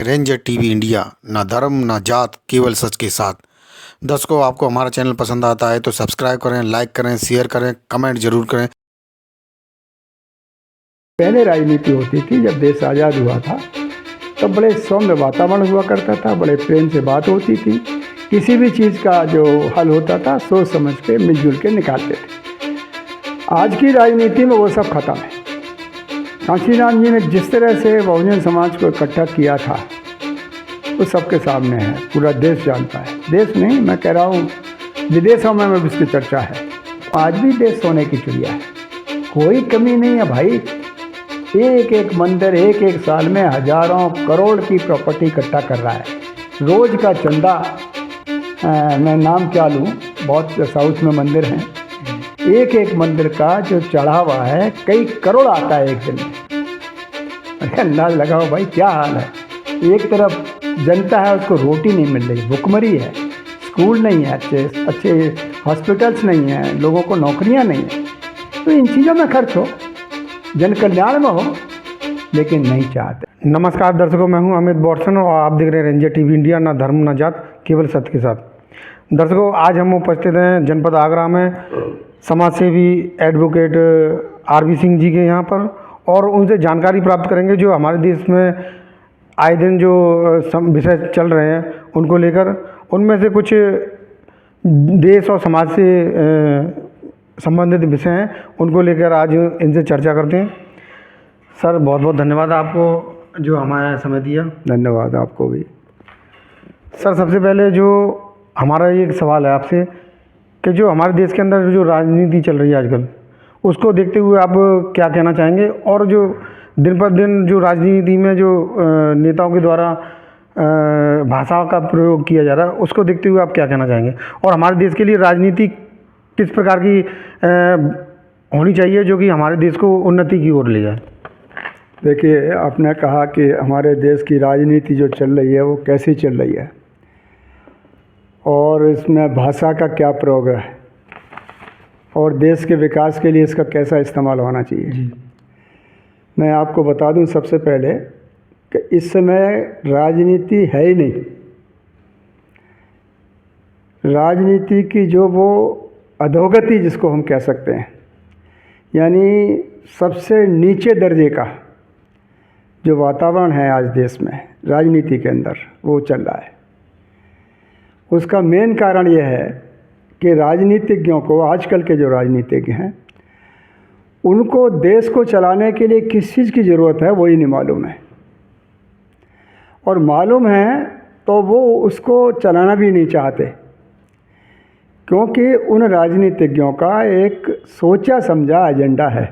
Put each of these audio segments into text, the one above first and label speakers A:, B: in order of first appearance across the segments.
A: Ranger TV India, ना धर्म ना जात, केवल सच के साथ। दर्शकों, आपको हमारा चैनल पसंद आता है तो सब्सक्राइब करें, लाइक करें, शेयर करें, कमेंट जरूर करें।
B: पहले राजनीति होती थी जब देश आज़ाद हुआ था, तब बड़े सौम्य वातावरण हुआ करता था, बड़े प्रेम से बात होती थी। किसी भी चीज़ का जो हल होता था सोच समझ के मिलजुल के निकालते थे। आज की राजनीति में वो सब खत्म है। कांशीराम जी ने जिस तरह से बहुजन समाज को इकट्ठा किया था वो सबके सामने है, पूरा देश जानता है। देश नहीं, मैं कह रहा हूँ विदेशों में इसकी चर्चा है। आज भी देश सोने की चिड़िया है, कोई कमी नहीं है भाई। एक एक मंदिर एक एक साल में हजारों करोड़ की प्रॉपर्टी इकट्ठा कर रहा है। रोज का चंदा, मैं नाम क्या लूँ, बहुत साउथ में मंदिर हैं, एक एक मंदिर का जो चढ़ावा है कई करोड़ आता है एक दिन में। अरे अंदाज लगाओ भाई क्या हाल है। एक तरफ जनता है, उसको रोटी नहीं मिल रही, भुखमरी है, स्कूल नहीं है, अच्छे हॉस्पिटल्स नहीं हैं, लोगों को नौकरियां नहीं हैं। तो इन चीज़ों में खर्च हो, जन कल्याण में हो, लेकिन नहीं चाहते।
C: नमस्कार दर्शकों, मैं हूं अमित बॉर्सन और आप देख रहे हैं रेंजर टीवी इंडिया, ना धर्म ना जात, केवल सत्य के साथ। दर्शकों, आज हम उपस्थित हैं जनपद आगरा में समाज सेवी एडवोकेट आरबी सिंह जी के यहाँ पर, और उनसे जानकारी प्राप्त करेंगे जो हमारे देश में आए दिन जो विषय चल रहे हैं उनको लेकर। उनमें से कुछ देश और समाज से संबंधित विषय हैं, उनको लेकर आज इनसे चर्चा करते हैं। सर, बहुत बहुत धन्यवाद आपको जो हमारा समय दिया।
B: धन्यवाद आपको भी।
C: सर, सबसे पहले जो हमारा एक सवाल है आपसे कि जो हमारे देश के अंदर जो राजनीति चल रही है आजकल, उसको देखते हुए आप क्या कहना चाहेंगे, और जो दिन पर दिन जो राजनीति में जो नेताओं के द्वारा भाषा का प्रयोग किया जा रहा है, उसको देखते हुए आप क्या कहना चाहेंगे, और हमारे देश के लिए राजनीति किस प्रकार की होनी चाहिए जो कि हमारे देश को उन्नति की ओर ले जाए?
B: देखिए, आपने कहा कि हमारे देश की राजनीति जो चल रही है वो कैसी चल रही है और इसमें भाषा का क्या प्रयोग है और देश के विकास के लिए इसका कैसा इस्तेमाल होना चाहिए। मैं आपको बता दूं सबसे पहले कि इस समय राजनीति है ही नहीं। राजनीति की जो वो अधोगति जिसको हम कह सकते हैं, यानी सबसे नीचे दर्जे का जो वातावरण है आज देश में राजनीति के अंदर, वो चल रहा है। उसका मेन कारण यह है कि राजनीतिज्ञों को, आजकल के जो राजनीतिज्ञ हैं, उनको देश को चलाने के लिए किस चीज़ की ज़रूरत है वो ही नहीं मालूम है, और मालूम है तो वो उसको चलाना भी नहीं चाहते, क्योंकि उन राजनीतिज्ञों का एक सोचा समझा एजेंडा है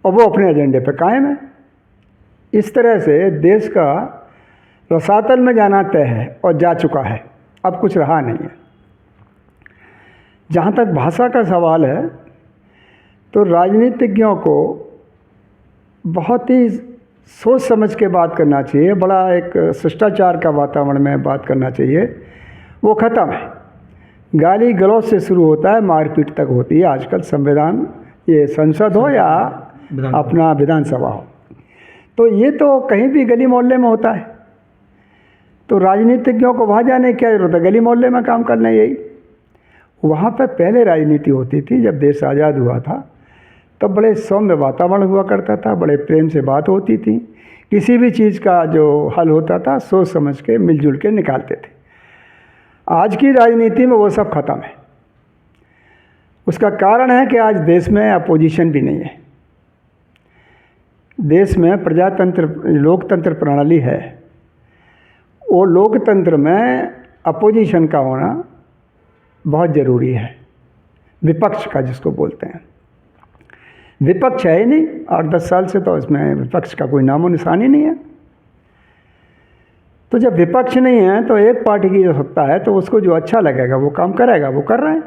B: और वो अपने एजेंडे पर कायम है। इस तरह से देश का रसातल में जाना तय है और जा चुका है, अब कुछ रहा नहीं है। जहाँ तक भाषा का सवाल है, तो राजनीतिज्ञों को बहुत ही सोच समझ के बात करना चाहिए, बड़ा एक शिष्टाचार का वातावरण में बात करना चाहिए। वो ख़त्म है, गाली गलौज से शुरू होता है, मारपीट तक होती है आजकल। संविधान, ये संसद हो या अपना विधानसभा हो, तो ये तो कहीं भी गली मोहल्ले में होता है। तो राजनीतिज्ञों को वहाँ जाने की क्या जरूरत है, गली मोहल्ले में काम करना यही। वहाँ पर पहले राजनीति होती थी जब देश आज़ाद हुआ था, तब बड़े सौम्य वातावरण हुआ करता था, बड़े प्रेम से बात होती थी। किसी भी चीज़ का जो हल होता था सोच समझ के मिलजुल के निकालते थे। आज की राजनीति में वो सब खत्म है। उसका कारण है कि आज देश में अपोजिशन भी नहीं है। देश में प्रजातंत्र, लोकतंत्र प्रणाली है, वो लोकतंत्र में अपोजिशन का होना बहुत ज़रूरी है। विपक्ष का जिसको बोलते हैं, विपक्ष है ही नहीं 8-10 साल से, तो इसमें विपक्ष का कोई नामो निशान ही नहीं है। तो जब विपक्ष नहीं है तो एक पार्टी की जो सत्ता है, तो उसको जो अच्छा लगेगा वो काम करेगा। वो कर रहे हैं,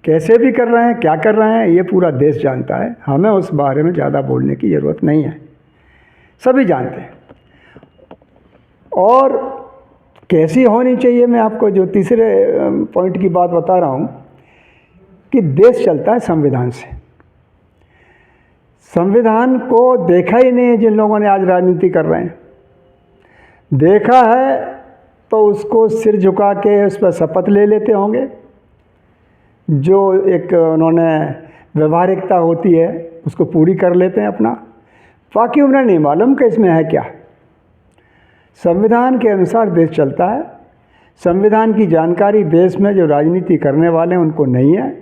B: कैसे भी कर रहे हैं, क्या कर रहे हैं, ये पूरा देश जानता है। हमें उस बारे में ज़्यादा बोलने की ज़रूरत नहीं है, सभी जानते हैं। और कैसी होनी चाहिए, मैं आपको जो तीसरे पॉइंट की बात बता रहा हूँ कि देश चलता है संविधान से। संविधान को देखा ही नहीं जिन लोगों ने आज राजनीति कर रहे हैं। देखा है तो उसको सिर झुका के उस पर शपथ ले लेते होंगे, जो एक उन्होंने व्यवहारिकता होती है उसको पूरी कर लेते हैं अपना। बाकी उन्हें नहीं मालूम कि इसमें है क्या। संविधान के अनुसार देश चलता है। संविधान की जानकारी देश में जो राजनीति करने वाले हैं उनको नहीं है,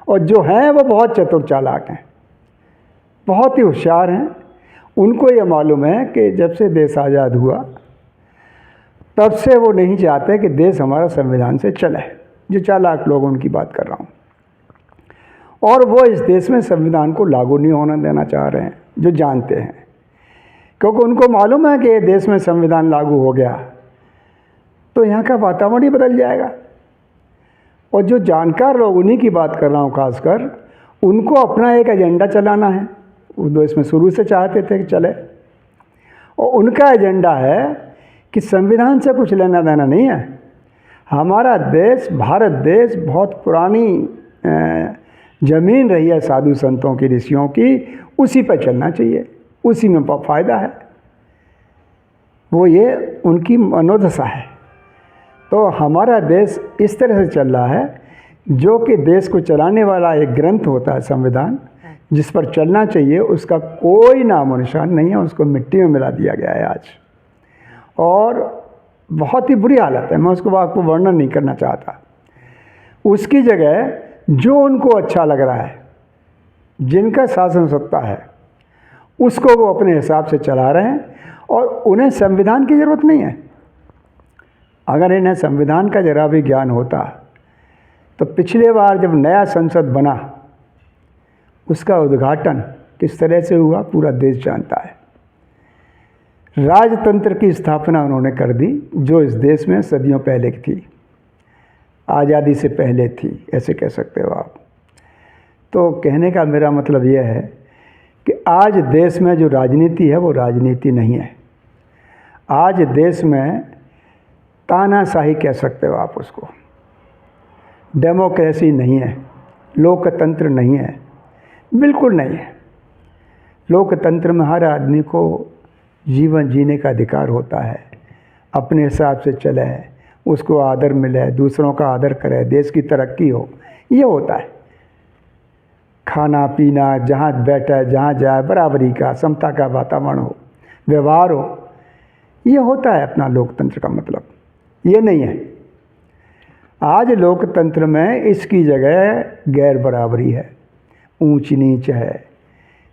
B: और जो हैं वो बहुत चतुर चालाक हैं, बहुत ही होशियार हैं। उनको ये मालूम है कि जब से देश आज़ाद हुआ तब से वो नहीं चाहते कि देश हमारा संविधान से चले। जो चालाक लोग उनकी बात कर रहा हूँ, और वो इस देश में संविधान को लागू नहीं होने देना चाह रहे हैं, जो जानते हैं, क्योंकि उनको मालूम है कि ये देश में संविधान लागू हो गया तो यहाँ का वातावरण ही बदल जाएगा। और जो जानकार लोग, उन्हीं की बात कर रहा हूँ खासकर, उनको अपना एक एजेंडा चलाना है। वो देश में शुरू से चाहते थे कि चले, और उनका एजेंडा है कि संविधान से कुछ लेना देना नहीं है। हमारा देश, भारत देश, बहुत पुरानी ज़मीन रही है साधु संतों की, ऋषियों की, उसी पर चलना चाहिए, उसी में फ़ायदा है। वो ये उनकी मनोदशा है। तो हमारा देश इस तरह से चल रहा है, जो कि देश को चलाने वाला एक ग्रंथ होता है संविधान, जिस पर चलना चाहिए, उसका कोई नामो निशान नहीं है। उसको मिट्टी में मिला दिया गया है आज, और बहुत ही बुरी हालत है। मैं उसको आपको वर्णन नहीं करना चाहता। उसकी जगह जो उनको अच्छा लग रहा है, जिनका शासन सत्ता है, उसको वो अपने हिसाब से चला रहे हैं, और उन्हें संविधान की ज़रूरत नहीं है। अगर इन्हें संविधान का जरा भी ज्ञान होता तो पिछले बार जब नया संसद बना, उसका उद्घाटन किस तरह से हुआ पूरा देश जानता है। राजतंत्र की स्थापना उन्होंने कर दी, जो इस देश में सदियों पहले की थी, आज़ादी से पहले थी, ऐसे कह सकते हो आप। तो कहने का मेरा मतलब यह है कि आज देश में जो राजनीति है वो राजनीति नहीं है। आज देश में तानाशाही कह सकते हो आप उसको, डेमोक्रेसी नहीं है, लोकतंत्र नहीं है, बिल्कुल नहीं है। लोकतंत्र में हर आदमी को जीवन जीने का अधिकार होता है, अपने हिसाब से चले, उसको आदर मिले, दूसरों का आदर करे, देश की तरक्की हो, ये होता है। खाना पीना, जहाँ बैठे जहाँ जाए, बराबरी का, समता का वातावरण हो, व्यवहार हो, ये होता है अपना लोकतंत्र का मतलब। ये नहीं है। आज लोकतंत्र में इसकी जगह गैर बराबरी है, ऊंच नीच है।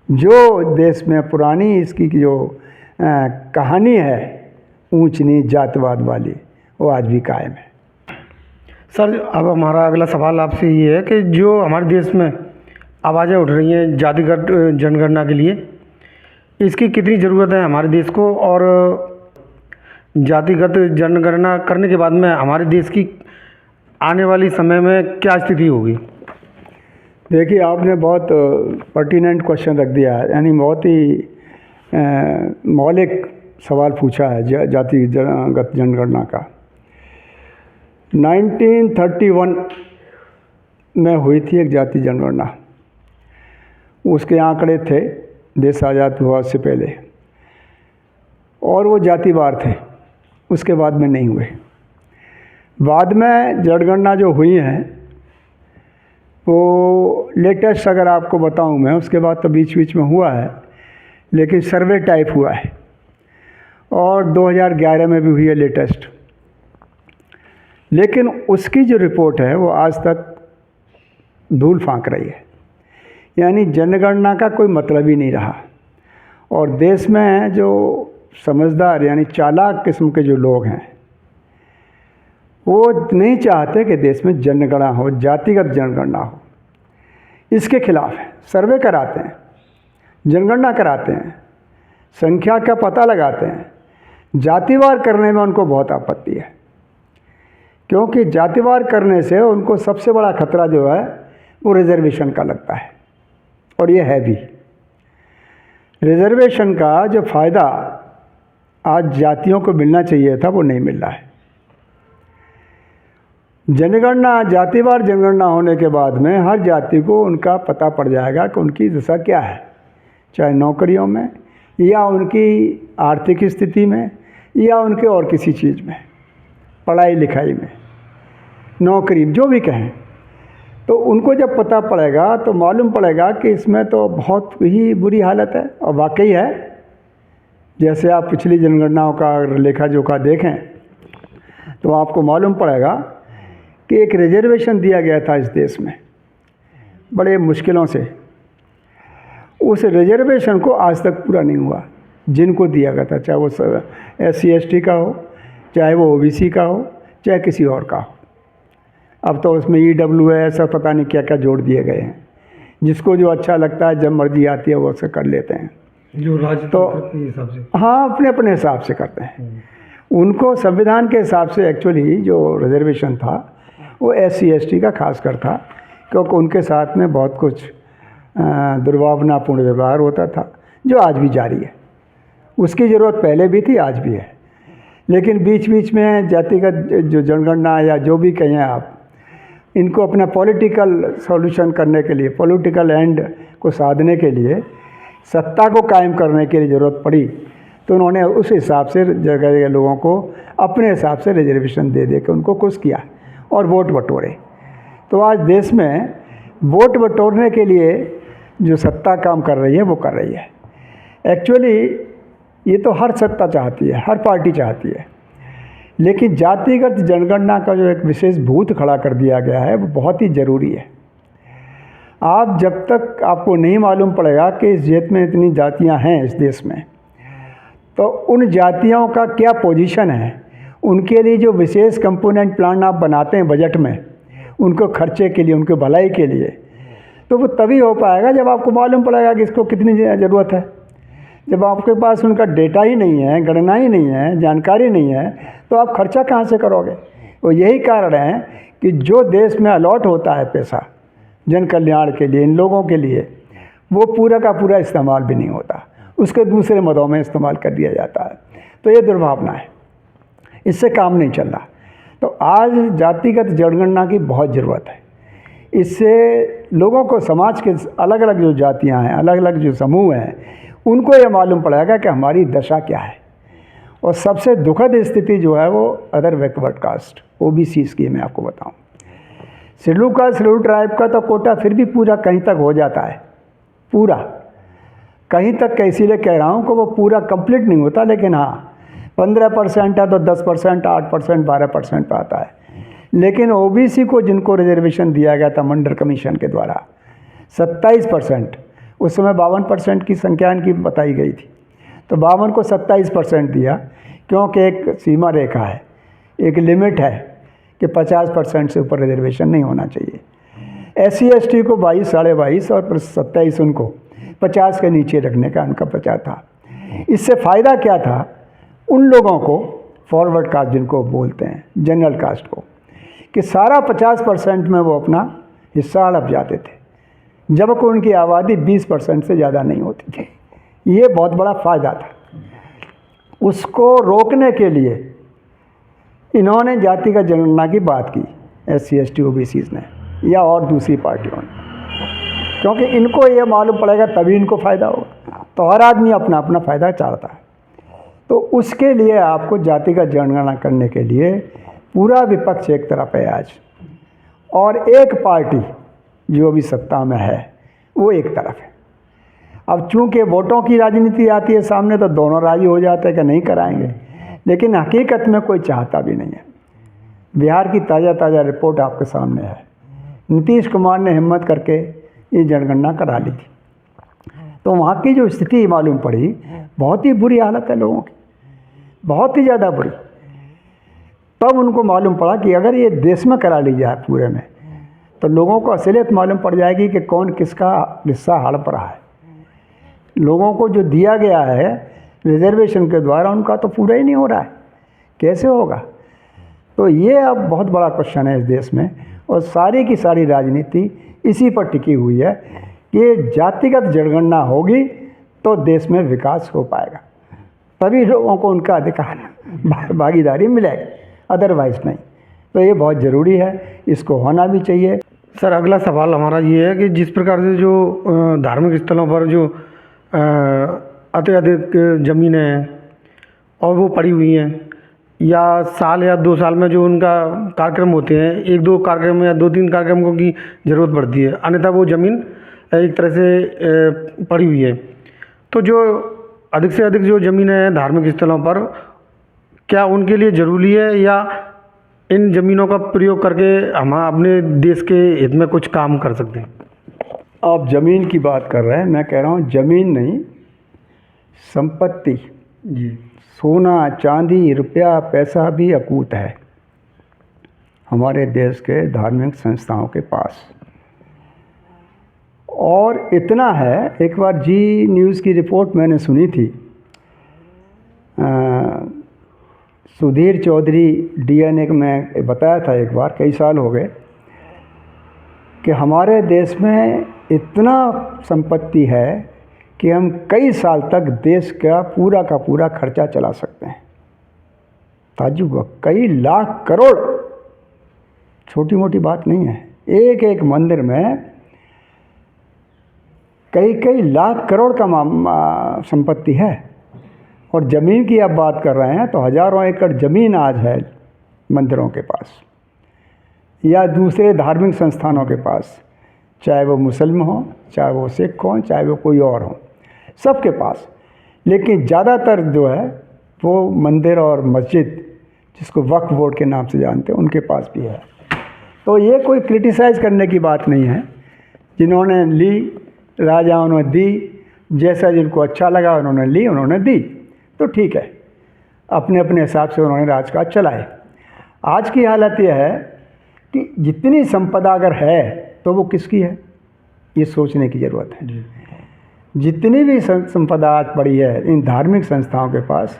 B: जो देश में पुरानी इसकी जो कहानी है ऊंच नीच जातिवाद वाली, वो आज भी कायम है।
C: सर, अब हमारा अगला सवाल आपसे ये है कि जो हमारे देश में आवाज़ें उठ रही हैं जातिगत जनगणना के लिए, इसकी कितनी ज़रूरत है हमारे देश को, और जातिगत जनगणना करने के बाद में हमारे देश की आने वाली समय में क्या स्थिति होगी?
B: देखिए, आपने बहुत पर्टिनेंट क्वेश्चन रख दिया है, यानी बहुत ही मौलिक सवाल पूछा है जातिगत जनगणना का। 1931 में हुई थी एक जाति जनगणना। उसके आंकड़े थे देश आज़ाद हुआ उससे पहले, और वो जातिवार थे। उसके बाद में नहीं हुए। बाद में जनगणना जो हुई हैं वो लेटेस्ट अगर आपको बताऊं मैं, उसके बाद तो बीच बीच में हुआ है, लेकिन सर्वे टाइप हुआ है, और 2011 में भी हुई है लेटेस्ट। लेकिन उसकी जो रिपोर्ट है वो आज तक धूल फांक रही है, यानी जनगणना का कोई मतलब ही नहीं रहा। और देश में जो समझदार यानी चालाक किस्म के जो लोग हैं, वो नहीं चाहते कि देश में जनगणना हो, जातिगत जनगणना हो। इसके खिलाफ है, सर्वे कराते हैं, जनगणना कराते हैं, संख्या का पता लगाते हैं। जातिवार करने में उनको बहुत आपत्ति है, क्योंकि जातिवार करने से उनको सबसे बड़ा खतरा जो है वो रिजर्वेशन का लगता है, और ये है भी। रिजर्वेशन का जो फ़ायदा आज जातियों को मिलना चाहिए था वो नहीं मिल रहा है। जनगणना, जातिवार जनगणना होने के बाद में हर जाति को उनका पता पड़ जाएगा कि उनकी दशा क्या है, चाहे नौकरियों में या उनकी आर्थिक स्थिति में या उनके और किसी चीज़ में, पढ़ाई लिखाई में, नौकरी, जो भी कहें, तो उनको जब पता पड़ेगा तो मालूम पड़ेगा कि इसमें तो बहुत ही बुरी हालत है। और वाकई है, जैसे आप पिछली जनगणनाओं का लेखा जोखा देखें तो आपको मालूम पड़ेगा कि एक रिजर्वेशन दिया गया था इस देश में बड़े मुश्किलों से, उस रिजर्वेशन को आज तक पूरा नहीं हुआ जिनको दिया गया था, चाहे वो SC/ST का हो, चाहे वो OBC का हो, चाहे किसी और का हो। अब तो उसमें EWS और पता नहीं क्या क्या जोड़ दिए गए हैं, जिसको जो अच्छा लगता है जब मर्जी आती है वो उससे कर लेते हैं,
C: जो राजतंत्र के हिसाब से।
B: हाँ, अपने अपने हिसाब से करते हैं। उनको संविधान के हिसाब से एक्चुअली जो रिजर्वेशन था वो SC/ST का खासकर था, क्योंकि उनके साथ में बहुत कुछ दुर्भावनापूर्ण व्यवहार होता था, जो आज भी जारी है। उसकी ज़रूरत पहले भी थी, आज भी है, लेकिन बीच बीच में जातिगत जो जनगणना या जो भी कहें आप, इनको अपना पॉलिटिकल सॉल्यूशन करने के लिए, पॉलिटिकल एंड को साधने के लिए, सत्ता को कायम करने के लिए ज़रूरत पड़ी, तो उन्होंने उस हिसाब से जगह जगह लोगों को अपने हिसाब से रिजर्वेशन दे के उनको खुश किया और वोट बटोरे। तो आज देश में वोट बटोरने के लिए जो सत्ता काम कर रही है वो कर रही है। एक्चुअली ये तो हर सत्ता चाहती है, हर पार्टी चाहती है, लेकिन जातिगत जनगणना का जो एक विशेष भूत खड़ा कर दिया गया है वो बहुत ही ज़रूरी है। आप जब तक आपको नहीं मालूम पड़ेगा कि इस देश में इतनी जातियां हैं इस देश में, तो उन जातियों का क्या पोजीशन है, उनके लिए जो विशेष कंपोनेंट प्लान आप बनाते हैं बजट में, उनको खर्चे के लिए, उनके भलाई के लिए, तो वो तभी हो पाएगा जब आपको मालूम पड़ेगा कि इसको कितनी ज़रूरत है। जब आपके पास उनका डेटा ही नहीं है, गणना ही नहीं है, जानकारी नहीं है, तो आप खर्चा कहाँ से करोगे। और यही कारण है कि जो देश में अलॉट होता है पैसा जन कल्याण के लिए, इन लोगों के लिए, वो पूरा का पूरा इस्तेमाल भी नहीं होता, उसके दूसरे मदों में इस्तेमाल कर दिया जाता है। तो ये दुर्भावना है, इससे काम नहीं चल रहा। तो आज जातिगत जनगणना की बहुत ज़रूरत है। इससे लोगों को, समाज के अलग अलग जो जातियां हैं, अलग अलग जो समूह हैं, उनको ये मालूम पड़ेगा कि हमारी दशा क्या है। और सबसे दुखद स्थिति जो है वो अदर बैकवर्ड कास्ट, OBCs की मैं आपको बताऊं। शेड्यूल कास्ट, शेड्यूल ट्राइब का तो कोटा फिर भी पूरा कहीं तक हो जाता है, पूरा कहीं तक का, इसीलिए कह रहा हूँ कि वो पूरा कंप्लीट नहीं होता, लेकिन हाँ 15% है तो 10%, 8%, 12% पे आता है। लेकिन OBC को जिनको रिजर्वेशन दिया गया था मंडल कमीशन के द्वारा 27%, उस समय 52% की संख्या इनकी बताई गई थी, तो 52 को 27% दिया, क्योंकि एक सीमा रेखा है, एक लिमिट है कि 50% से ऊपर रिजर्वेशन नहीं होना चाहिए। SC/ST को 22, 22.5 और 27 उनको 50 के नीचे रखने का उनका प्रचार था। इससे फ़ायदा क्या था उन लोगों को, फॉरवर्ड कास्ट जिनको बोलते हैं, जनरल कास्ट को, कि सारा 50% में वो अपना हिस्सा हड़प जाते थे, जबकि उनकी आबादी 20% से ज़्यादा नहीं होती थी। ये बहुत बड़ा फ़ायदा था। उसको रोकने के लिए इन्होंने जातिगत जनगणना की बात की, SC/ST OBCs ने या और दूसरी पार्टियों ने, क्योंकि इनको ये मालूम पड़ेगा तभी इनको फ़ायदा होगा। तो हर आदमी अपना अपना फ़ायदा चाहता है। तो उसके लिए आपको जातिगत जनगणना करने के लिए पूरा विपक्ष एक तरफ है आज, और एक पार्टी जो भी सत्ता में है वो एक तरफ है। अब चूंकि वोटों की राजनीति आती है सामने, तो दोनों राजी हो जाते हैं कि नहीं कराएंगे, लेकिन हकीकत में कोई चाहता भी नहीं है। बिहार की ताज़ा रिपोर्ट आपके सामने है, नीतीश कुमार ने हिम्मत करके ये जनगणना करा ली थी, तो वहाँ की जो स्थिति मालूम पड़ी, बहुत ही बुरी हालत है लोगों की, बहुत ही ज़्यादा बुरी। तब उनको मालूम पड़ा कि अगर ये देश में करा ली जाए पूरे में, तो लोगों को असलियत मालूम पड़ जाएगी कि कौन किसका हिस्सा हड़प रहा है। लोगों को जो दिया गया है रिजर्वेशन के द्वारा, उनका तो पूरा ही नहीं हो रहा है, कैसे होगा। तो ये अब बहुत बड़ा क्वेश्चन है इस देश में, और सारी की सारी राजनीति इसी पर टिकी हुई है कि जातिगत जनगणना होगी तो देश में विकास हो पाएगा, तभी लोगों को उनका अधिकार, भागीदारी मिलेगी, अदरवाइज नहीं। तो ये बहुत ज़रूरी है, इसको होना भी चाहिए।
C: सर, अगला सवाल हमारा ये है कि जिस प्रकार से जो धार्मिक स्थलों पर जो अत्यधिक ज़मीनें हैं और वो पड़ी हुई हैं, या साल या 2 साल में जो उनका कार्यक्रम होते हैं, 1-2 कार्यक्रम या 2-3 कार्यक्रमों की ज़रूरत पड़ती है, अन्यथा वो ज़मीन एक तरह से पड़ी हुई है। तो जो अधिक से अधिक जो ज़मीनें हैं धार्मिक स्थलों पर, क्या उनके लिए ज़रूरी है, या इन ज़मीनों का प्रयोग करके हम अपने देश के हित में कुछ काम कर सकते हैं?
B: आप ज़मीन की बात कर रहे हैं, मैं कह रहा हूँ ज़मीन नहीं, संपत्ति,
C: जी।
B: सोना चांदी रुपया पैसा भी अकूत है हमारे देश के धार्मिक संस्थाओं के पास। और इतना है, एक बार जी न्यूज़ की रिपोर्ट मैंने सुनी थी, सुधीर चौधरी DNA में बताया था एक बार, कई साल हो गए, कि हमारे देश में इतना संपत्ति है कि हम कई साल तक देश का पूरा खर्चा चला सकते हैं। ताज्जुब हुआ, कई लाख करोड़, छोटी मोटी बात नहीं है। एक एक मंदिर में कई लाख करोड़ का संपत्ति है। और ज़मीन की आप बात कर रहे हैं तो हज़ारों एकड़ ज़मीन आज है मंदिरों के पास या दूसरे धार्मिक संस्थानों के पास, चाहे वो मुस्लिम हो, चाहे वो सिख हो, चाहे वो कोई और हो, सबके पास। लेकिन ज़्यादातर जो है वो मंदिर और मस्जिद, जिसको वक्फ बोर्ड के नाम से जानते हैं, उनके पास भी है। तो ये कोई क्रिटिसाइज़ करने की बात नहीं है। जिन्होंने ली, राजाओं ने दी, जैसा जिनको अच्छा लगा उन्होंने ली, उन्होंने दी, तो ठीक है, अपने अपने हिसाब से उन्होंने राजकाज चलाए। आज की हालत यह है कि जितनी संपदा अगर है तो वो किसकी है, ये सोचने की ज़रूरत है। जितनी भी संपदा आज पड़ी है इन धार्मिक संस्थाओं के पास,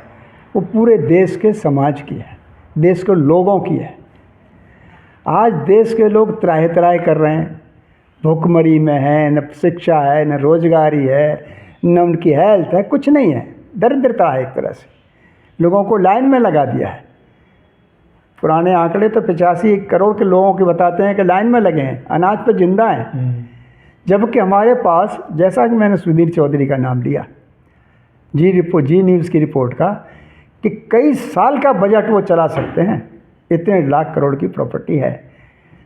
B: वो पूरे देश के समाज की है, देश के लोगों की है। आज देश के लोग त्राहि त्राहि कर रहे हैं, भुखमरी में है, न शिक्षा है, न रोजगारी है, न उनकी हेल्थ है, कुछ नहीं है, दरिद्रता है। एक तरह से लोगों को लाइन में लगा दिया है। पुराने आंकड़े तो 85 करोड़ के लोगों के बताते हैं कि लाइन में लगे हैं, अनाज पे जिंदा हैं। जबकि हमारे पास, जैसा कि मैंने सुधीर चौधरी का नाम लिया, जी न्यूज़ की रिपोर्ट का, कि कई साल का बजट वो चला सकते हैं, इतने लाख करोड़ की प्रॉपर्टी है।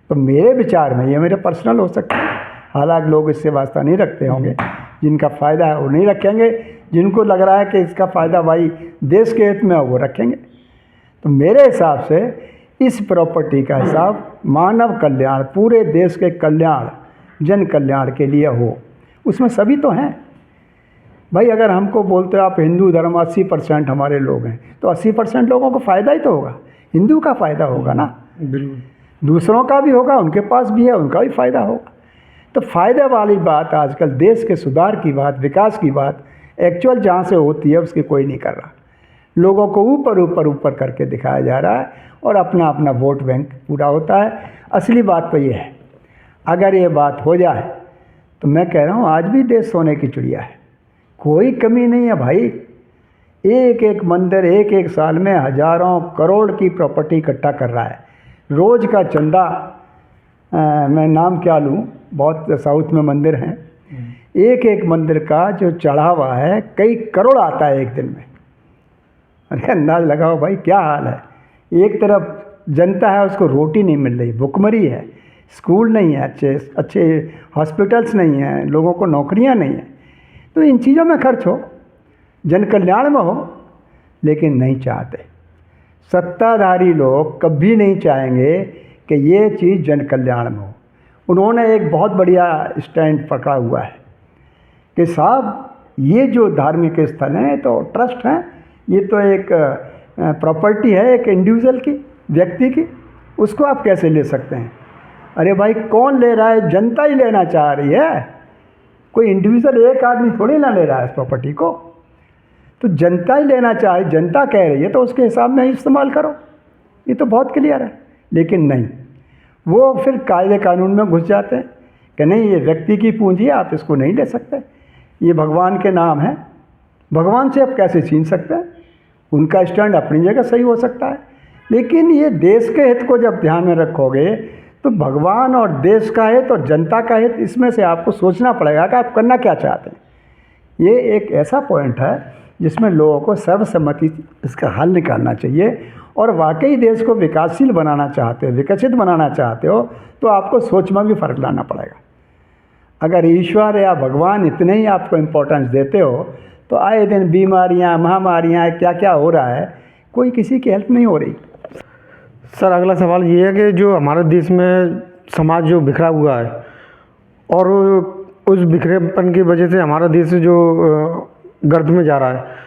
B: तो मेरे विचार में, ये मेरे पर्सनल हो सकता है, हालांकि लोग इससे वास्ता नहीं रखते होंगे, जिनका फ़ायदा है वो नहीं रखेंगे, जिनको लग रहा है कि इसका फ़ायदा भाई देश के हित में है वो रखेंगे। तो मेरे हिसाब से इस प्रॉपर्टी का हिसाब मानव कल्याण, पूरे देश के कल्याण, जन कल्याण के लिए हो, उसमें सभी तो हैं भाई। अगर हमको बोलते हो आप हिंदू धर्म 80% हमारे लोग हैं, तो 80% लोगों को फ़ायदा ही तो होगा, हिंदू का फ़ायदा होगा ना,
C: बिल्कुल,
B: दूसरों का भी होगा, उनके पास भी है, उनका भी फ़ायदा होगा। तो फ़ायदे वाली बात आजकल, देश के सुधार की बात, विकास की बात, एक्चुअल जहाँ से होती है उसकी कोई नहीं कर रहा। लोगों को ऊपर करके दिखाया जा रहा है और अपना अपना वोट बैंक पूरा होता है। असली बात तो ये है, अगर ये बात हो जाए तो मैं कह रहा हूँ आज भी देश सोने की चिड़िया है, कोई कमी नहीं है भाई। एक एक मंदिर एक एक साल में हज़ारों करोड़ की प्रॉपर्टी इकट्ठा कर रहा है। रोज़ का चंदा, मैं नाम क्या लूँ, बहुत साउथ में मंदिर हैं, एक एक मंदिर का जो चढ़ावा है कई करोड़ आता है एक दिन में। अरे अंदाज़ लगाओ भाई क्या हाल है। एक तरफ जनता है, उसको रोटी नहीं मिल रही, भुखमरी है, स्कूल नहीं है, अच्छे हॉस्पिटल्स नहीं हैं, लोगों को नौकरियां नहीं हैं। तो इन चीज़ों में खर्च हो, जन कल्याण में हो, लेकिन नहीं चाहते। सत्ताधारी लोग कभी नहीं चाहेंगे कि ये चीज़ जन कल्याण में हो। उन्होंने एक बहुत बढ़िया स्टैंड पकड़ा हुआ है कि साहब ये जो धार्मिक स्थल हैं तो ट्रस्ट हैं, ये तो एक प्रॉपर्टी है एक इंडिविजुअल की, व्यक्ति की, उसको आप कैसे ले सकते हैं। अरे भाई कौन ले रहा है, जनता ही लेना चाह रही है, कोई इंडिविजुअल एक आदमी थोड़ी ना ले रहा है इस प्रॉपर्टी को। तो जनता ही लेना चाह रही, जनता कह रही है तो उसके हिसाब में ही इस्तेमाल करो, ये तो बहुत क्लियर है। लेकिन नहीं, वो फिर कायदे कानून में घुस जाते हैं कि नहीं ये व्यक्ति की पूंजी है, आप इसको नहीं ले सकते, ये भगवान के नाम है, भगवान से आप कैसे छीन सकते हैं। उनका स्टैंड अपनी जगह सही हो सकता है, लेकिन ये देश के हित को जब ध्यान में रखोगे तो भगवान और देश का हित और जनता का हित, इसमें से आपको सोचना पड़ेगा कि आप करना क्या चाहते हैं। ये एक ऐसा पॉइंट है जिसमें लोगों को सर्वसम्मति इसका हल निकालना चाहिए। और वाकई देश को विकासशील बनाना चाहते हो, विकसित बनाना चाहते हो, तो आपको सोच में भी फ़र्क लाना पड़ेगा। अगर ईश्वर या भगवान इतने ही आपको इम्पोर्टेंस देते हो तो आए दिन बीमारियां, महामारियां, क्या क्या हो रहा है, कोई किसी की हेल्प नहीं हो रही।
C: सर अगला सवाल ये है कि जो हमारे देश में समाज जो बिखरा हुआ है और उस बिखरेपन की वजह से हमारा देश जो गर्त में जा रहा है,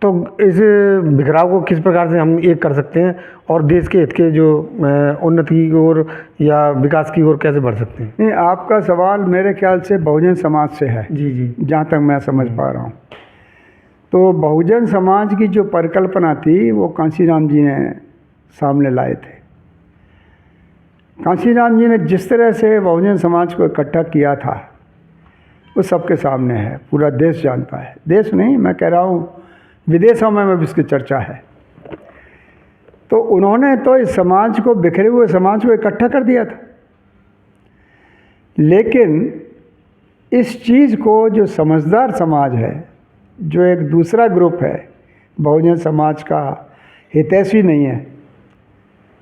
C: तो इस बिखराव को किस प्रकार से हम एक कर सकते हैं और देश के हित के जो उन्नति की ओर या विकास की ओर कैसे बढ़ सकते हैं?
B: नहीं, आपका सवाल मेरे ख्याल से बहुजन समाज से है।
C: जी जी।
B: जहाँ तक मैं समझ पा रहा हूँ, तो बहुजन समाज की जो परिकल्पना थी वो कांशीराम जी ने सामने लाए थे। कांशीराम जी ने जिस तरह से बहुजन समाज को इकट्ठा किया था वो सबके सामने है, पूरा देश जानता है। देश नहीं, मैं कह रहा हूँ विदेशों में भी इसकी चर्चा है। तो उन्होंने तो इस समाज को, बिखरे हुए समाज को इकट्ठा कर दिया था। लेकिन इस चीज़ को जो समझदार समाज है, जो एक दूसरा ग्रुप है बहुजन समाज का, हितैषी नहीं है,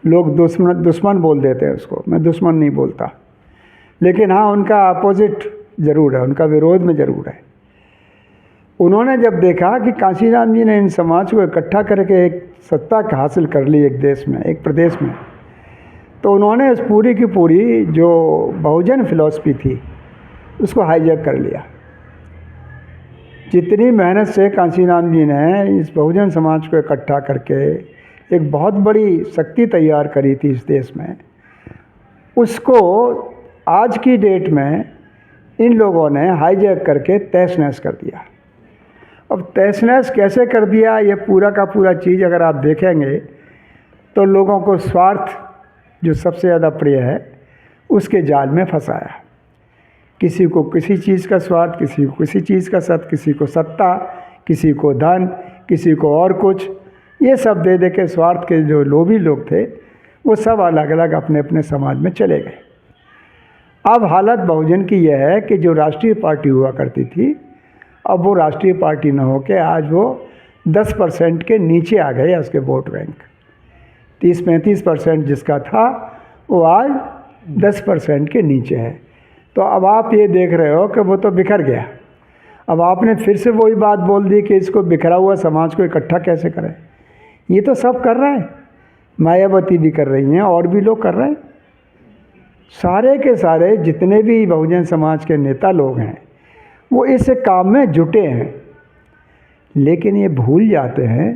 B: लोग दुश्मन बोल देते हैं उसको, मैं दुश्मन नहीं बोलता, लेकिन हाँ उनका अपोजिट ज़रूर है, उनका विरोध में ज़रूर है। उन्होंने जब देखा कि कांशीराम जी ने इन समाज को इकट्ठा करके एक सत्ता हासिल कर ली एक देश में, एक प्रदेश में, तो उन्होंने इस पूरी की पूरी जो बहुजन फिलॉसफी थी उसको हाईजैक कर लिया। जितनी मेहनत से कांशीराम जी ने इस बहुजन समाज को इकट्ठा करके एक बहुत बड़ी शक्ति तैयार करी थी इस देश में, उसको आज की डेट में इन लोगों ने हाईजैक करके तहस नहस कर दिया। अब तहस नहस कैसे कर दिया, ये पूरा का पूरा चीज़ अगर आप देखेंगे तो लोगों को स्वार्थ जो सबसे ज़्यादा प्रिय है उसके जाल में फंसाया। किसी को किसी चीज़ का स्वार्थ, किसी को किसी चीज़ का किसी को सत्ता, किसी को धन, किसी को और कुछ, ये सब दे दे के स्वार्थ के जो लोभी लोग थे वो सब अलग अलग अपने अपने समाज में चले गए। अब हालत बहुजन की यह है कि जो राष्ट्रीय पार्टी हुआ करती थी, अब वो राष्ट्रीय पार्टी न हो के आज वो 10% के नीचे आ गए उसके वोट बैंक। 30-35% जिसका था वो आज 10% के नीचे है। तो अब आप ये देख रहे हो कि वो तो बिखर गया। अब आपने फिर से वही बात बोल दी कि इसको बिखरा हुआ समाज को इकट्ठा कैसे करें। ये तो सब कर रहे हैं, मायावती भी कर रही हैं और भी लोग कर रहे हैं। सारे के सारे जितने भी बहुजन समाज के नेता लोग हैं वो इस काम में जुटे हैं, लेकिन ये भूल जाते हैं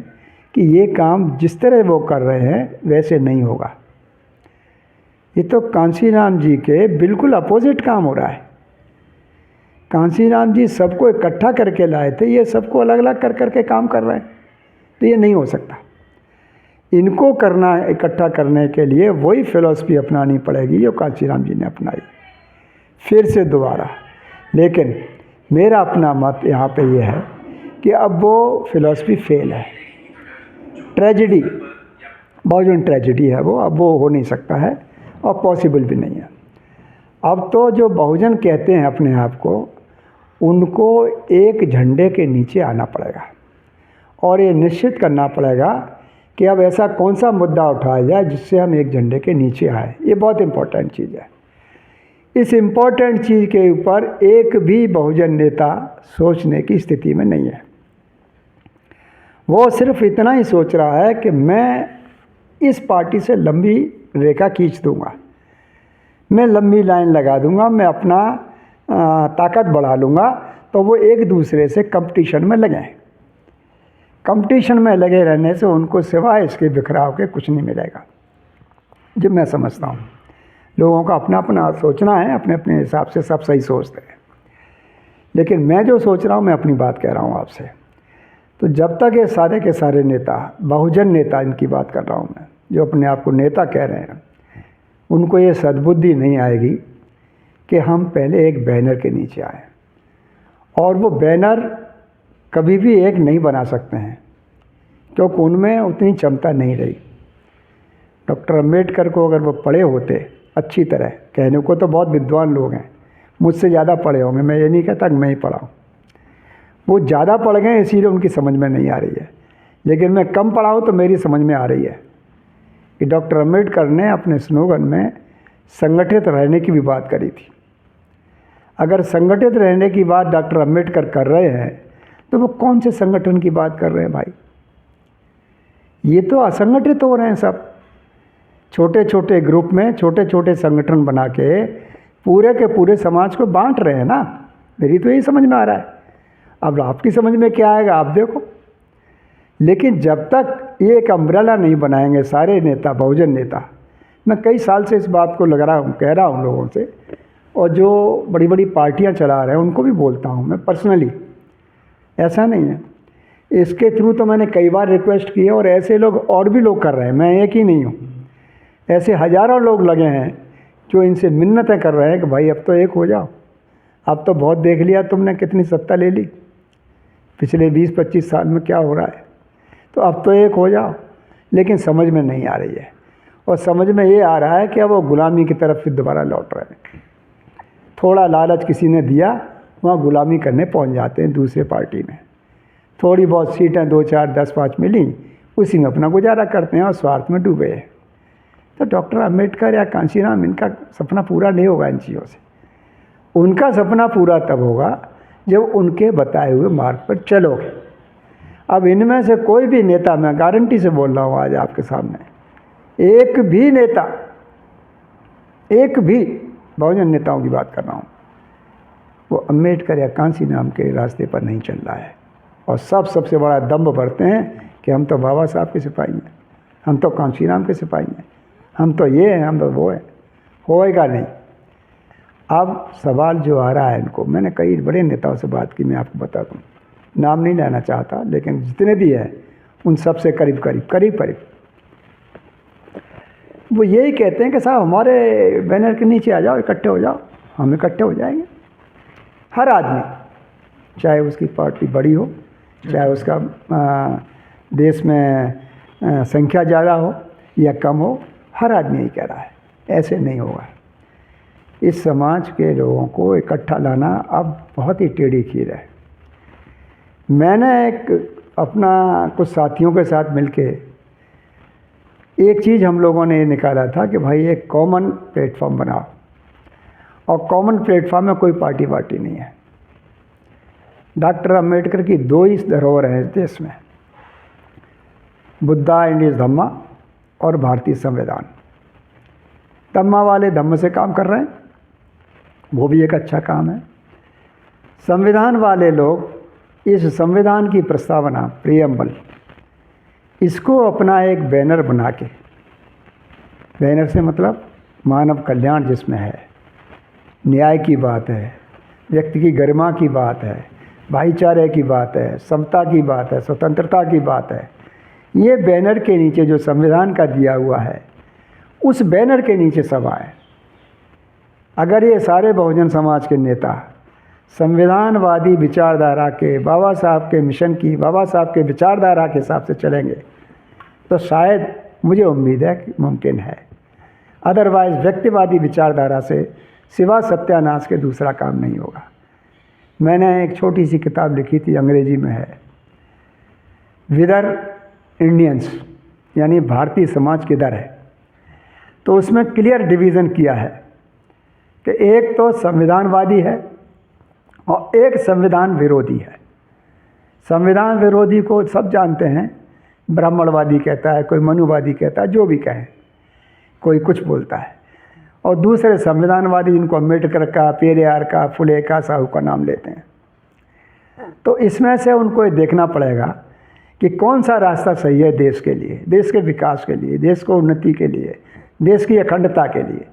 B: कि ये काम जिस तरह वो कर रहे हैं वैसे नहीं होगा। ये तो कांशीराम जी के बिल्कुल अपोजिट काम हो रहा है। कांशीराम जी सबको इकट्ठा करके लाए थे, ये सबको अलग अलग कर करके काम कर रहे हैं, तो ये नहीं हो सकता। इनको करना, इकट्ठा करने के लिए वही फिलॉसफी अपनानी पड़ेगी जो कांशीराम जी ने अपनाई फिर से दोबारा। लेकिन मेरा अपना मत यहाँ पे ये है कि अब वो फिलॉसफी फेल है, ट्रेजेडी, बहुजन ट्रेजेडी है वो, अब वो हो नहीं सकता है और पॉसिबल भी नहीं है। अब तो जो बहुजन कहते हैं अपने आप को, उनको एक झंडे के नीचे आना पड़ेगा और ये निश्चित करना पड़ेगा कि अब ऐसा कौन सा मुद्दा उठाया जाए जिससे हम एक झंडे के नीचे आए। ये बहुत इम्पोर्टेंट चीज़ है। इस इम्पोर्टेंट चीज़ के ऊपर एक भी बहुजन नेता सोचने की स्थिति में नहीं है। वो सिर्फ इतना ही सोच रहा है कि मैं इस पार्टी से लंबी रेखा खींच दूंगा, मैं लंबी लाइन लगा दूंगा, मैं अपना ताकत बढ़ा लूँगा। तो वो एक दूसरे से कंपटीशन में लगे। कंपटीशन में लगे रहने से उनको सिवाय इसके बिखराव के कुछ नहीं मिलेगा। जो मैं समझता हूँ, लोगों का अपना अपना सोचना है, अपने अपने हिसाब से सब सही सोचते हैं, लेकिन मैं जो सोच रहा हूँ, मैं अपनी बात कह रहा हूँ आपसे। तो जब तक ये सारे के सारे नेता, बहुजन नेता, इनकी बात कर रहा हूँ मैं, जो अपने आप को नेता कह रहे हैं, उनको ये सद्बुद्धि नहीं आएगी कि हम पहले एक बैनर के नीचे आए। और वो बैनर कभी भी एक नहीं बना सकते हैं क्योंकि उनमें उतनी क्षमता नहीं रही। डॉक्टर अम्बेडकर को अगर वो पढ़े होते अच्छी तरह, कहने को तो बहुत विद्वान लोग हैं, मुझसे ज़्यादा पढ़े होंगे, मैं ये नहीं कहता कि मैं ही पढ़ा हूँ, वो ज़्यादा पढ़ गए इसीलिए उनकी समझ में नहीं आ रही है, लेकिन मैं कम पढ़ा हूँ तो मेरी समझ में आ रही है कि डॉक्टर अम्बेडकर ने अपने स्लोगन में संगठित रहने की भी बात करी थी। अगर संगठित रहने की बात डॉक्टर अम्बेडकर कर रहे हैं तो वो कौन से संगठन की बात कर रहे हैं भाई? ये तो असंगठित हो रहे हैं सब, छोटे छोटे ग्रुप में छोटे छोटे संगठन बना के पूरे के पूरे समाज को बांट रहे हैं ना। मेरी तो यही समझ में आ रहा है, अब आपकी समझ में क्या आएगा आप देखो। लेकिन जब तक ये एक अम्ब्रेला नहीं बनाएंगे सारे नेता, बहुजन नेता, मैं कई साल से इस बात को कह रहा हूँ लोगों से, और जो बड़ी बड़ी पार्टियां चला रहे हैं उनको भी बोलता हूँ मैं पर्सनली, ऐसा नहीं है, इसके थ्रू तो मैंने कई बार रिक्वेस्ट की है और ऐसे लोग और भी लोग कर रहे हैं, मैं एक ही नहीं हूँ, ऐसे हज़ारों लोग लगे हैं जो इनसे मिन्नतें कर रहे हैं कि भाई अब तो एक हो जाओ, अब तो बहुत देख लिया तुमने कितनी सत्ता ले ली पिछले 20-25 साल में क्या हो रहा है, तो अब तो एक हो जाओ। लेकिन समझ में नहीं आ रही है, और समझ में ये आ रहा है कि अब वो गुलामी की तरफ फिर दोबारा लौट रहे हैं। थोड़ा लालच किसी ने दिया, वहाँ गुलामी करने पहुँच जाते हैं दूसरे पार्टी में, थोड़ी बहुत सीटें 2, 4, 10, 5 मिली, उसी में अपना गुजारा करते हैं और स्वार्थ में डूबे हैं। तो डॉक्टर अम्बेडकर या कांशीराम, इनका सपना पूरा नहीं होगा इन चीज़ों से। उनका सपना पूरा तब होगा जब उनके बताए हुए मार्ग पर चलोगे। अब इनमें से कोई भी नेता, मैं गारंटी से बोल रहा हूँ आज आपके सामने, एक भी नेता, एक भी बहुजन नेताओं की बात कर रहा हूँ, वो अम्बेडकर या कांशीराम के रास्ते पर नहीं चल रहा है। और सबसे बड़ा दम्भ भरते हैं कि हम तो बाबा साहब के सिपाही हैं, हम तो कांशीराम के सिपाही हैं, हम तो ये हैं, हम तो वो हैं। होएगा नहीं। अब सवाल जो आ रहा है इनको, मैंने कई बड़े नेताओं से बात की, मैं आपको बता दूँ, नाम नहीं लेना चाहता, लेकिन जितने भी हैं उन सब से करीब वो यही कहते हैं कि साहब हमारे बैनर के नीचे आ जाओ, इकट्ठे हो जाओ। हम इकट्ठे हो जाएंगे, हर आदमी, चाहे उसकी पार्टी बड़ी हो, चाहे उसका देश में संख्या ज़्यादा हो या कम हो, हर आदमी यही कह रहा है। ऐसे नहीं होगा। इस समाज के लोगों को इकट्ठा लाना अब बहुत ही टेढ़ी खीर है। मैंने अपना कुछ साथियों के साथ मिलके एक चीज़ हम लोगों ने निकाला था कि भाई एक कॉमन प्लेटफॉर्म बनाओ, और कॉमन प्लेटफॉर्म में कोई पार्टी नहीं है। डॉक्टर अम्बेडकर की 2 ही धरोहर हैं इस देश में, बुद्धा इंडियन धम्मा और भारतीय संविधान। धम्मा वाले धम्म से काम कर रहे हैं, वो भी एक अच्छा काम है। संविधान वाले लोग इस संविधान की प्रस्तावना, प्रियम्बल, इसको अपना एक बैनर बना के, बैनर से मतलब मानव कल्याण जिसमें है, न्याय की बात है, व्यक्ति की गरिमा की बात है, भाईचारे की बात है, समता की बात है, स्वतंत्रता की बात है, ये बैनर के नीचे जो संविधान का दिया हुआ है, उस बैनर के नीचे सब आए। अगर ये सारे बहुजन समाज के नेता संविधानवादी विचारधारा के, बाबा साहब के मिशन की, बाबा साहब के विचारधारा के हिसाब से चलेंगे तो शायद, मुझे उम्मीद है कि मुमकिन है। अदरवाइज़ व्यक्तिवादी विचारधारा से सिवा सत्यानाश के दूसरा काम नहीं होगा। मैंने एक छोटी सी किताब लिखी थी, अंग्रेजी में है, विदर इंडियंस, यानी भारतीय समाज किधर है। तो उसमें क्लियर डिवीज़न किया है कि एक तो संविधानवादी है और एक संविधान विरोधी है। संविधान विरोधी को सब जानते हैं, ब्राह्मणवादी कहता है, कोई मनुवादी कहता है, जो भी कहे, कोई कुछ बोलता है। और दूसरे संविधानवादी जिनको अम्बेडकर का, पेरियार का, फुले का, साहू का नाम लेते हैं। तो इसमें से उनको ये देखना पड़ेगा कि कौन सा रास्ता सही है देश के लिए, देश के विकास के लिए, देश को उन्नति के लिए, देश की अखंडता के लिए।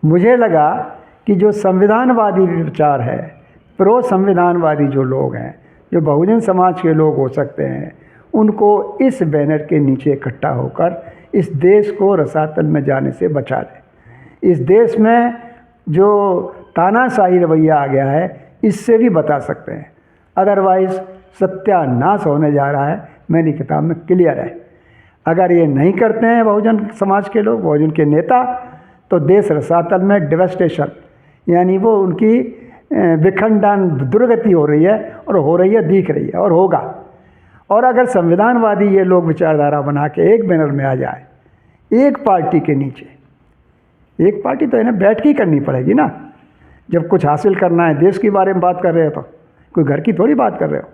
B: मुझे लगा कि जो संविधानवादी विचार है, प्रो संविधानवादी जो लोग हैं, जो बहुजन समाज के लोग हो सकते हैं, उनको इस बैनर के नीचे इकट्ठा होकर इस देश को रसातल में जाने से बचा लें। इस देश में जो तानाशाही रवैया आ गया है, इससे भी बता सकते हैं। अदरवाइज़ सत्यानाश होने जा रहा है, मेरी किताब में क्लियर है। अगर ये नहीं करते हैं बहुजन समाज के लोग, बहुजन के नेता, तो देश रसातल में डिवेस्टेशन, यानी वो उनकी विखंडन दुर्गति हो रही है, और हो रही है, दिख रही है और होगा। और अगर संविधानवादी ये लोग विचारधारा बना के एक बैनर में आ जाए, एक पार्टी के नीचे, एक पार्टी तो इन्हें बैठ के ही करनी पड़ेगी ना। जब कुछ हासिल करना है, देश के बारे में बात कर रहे हो, तो कोई घर की थोड़ी बात कर रहे हो,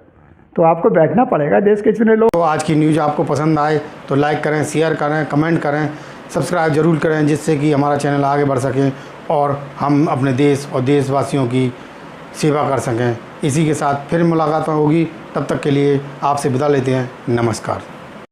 B: तो आपको बैठना पड़ेगा देश के चुने लोग।
A: तो आज की न्यूज़ आपको पसंद आए तो लाइक करें, शेयर करें, कमेंट करें, सब्सक्राइब जरूर करें, जिससे कि हमारा चैनल आगे बढ़ सके और हम अपने देश और देशवासियों की सेवा कर सकें। इसी के साथ फिर मुलाकात होगी, तब तक के लिए आपसे विदा लेते हैं। नमस्कार।